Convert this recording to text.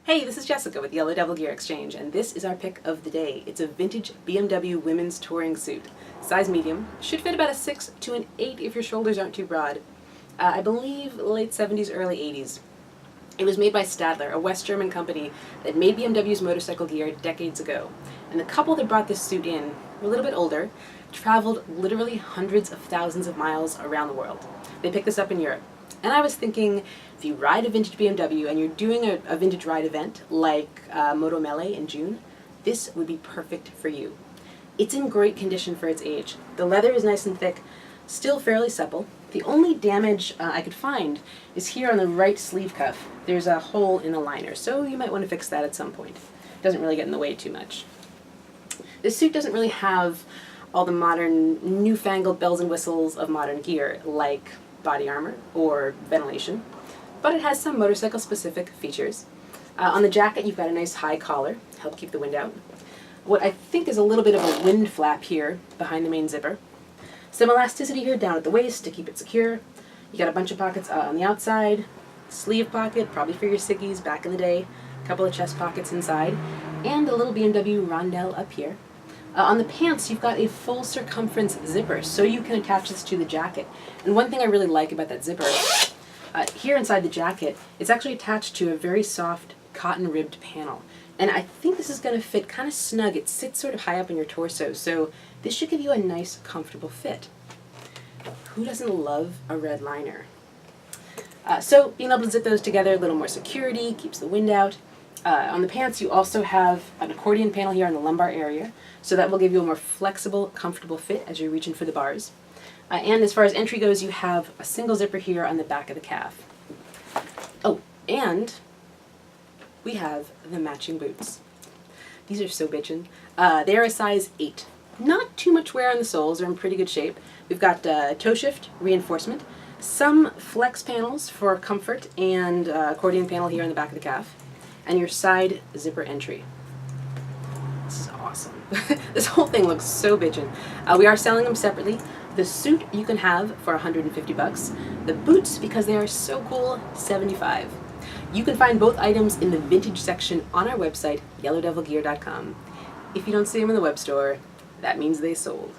Hey, this is Jessica with Yellow Devil Gear Exchange, and this is our pick of the day. It's a vintage BMW women's touring suit. Size medium. Should fit about a 6 to an 8 if your shoulders aren't too broad. I believe late 70s, early 80s. It was made by Stadler, a West German company that made BMW's motorcycle gear decades ago. And the couple that brought this suit in were a little bit older, traveled literally hundreds of thousands of miles around the world. They picked this up in Europe. And I was thinking, if you ride a vintage BMW and you're doing a vintage ride event like Moto Mele in June, this would be perfect for you. It's in great condition for its age. The leather is nice and thick, still fairly supple. The only damage I could find is here on the right sleeve cuff. There's a hole in the liner, so you might want to fix that at some point. It doesn't really get in the way too much. This suit doesn't really have all the modern, newfangled bells and whistles of modern gear, like body armor or ventilation, but it has some motorcycle-specific features. On the jacket, you've got a nice high collar, help keep the wind out. What I think is a little bit of a wind flap here behind the main zipper. Some elasticity here down at the waist to keep it secure. You got a bunch of pockets on the outside, sleeve pocket, probably for your ciggies back in the day, a couple of chest pockets inside, and a little BMW rondelle up here. On the pants, you've got a full circumference zipper, so you can attach this to the jacket. And one thing I really like about that zipper, here inside the jacket, it's actually attached to a very soft cotton ribbed panel. And I think this is going to fit kind of snug. It sits sort of high up in your torso, so this should give you a nice, comfortable fit. Who doesn't love a red liner? So being able to zip those together, a little more security, keeps the wind out. On the pants, you also have an accordion panel here on the lumbar area, so that will give you a more flexible, comfortable fit as you're reaching for the bars. And as far as entry goes, you have a single zipper here on the back of the calf. Oh, and we have the matching boots. These are so bitchin'. They are a size 8. Not too much wear on the soles, they're in pretty good shape. We've got toe shift reinforcement, some flex panels for comfort, and accordion panel here on the back of the calf, and your side zipper entry. This is awesome. This whole thing looks so bitchin'. We are selling them separately. The suit you can have for 150 bucks. The boots, because they are so cool, 75. You can find both items in the vintage section on our website, yellowdevilgear.com. If you don't see them in the web store, that means they sold.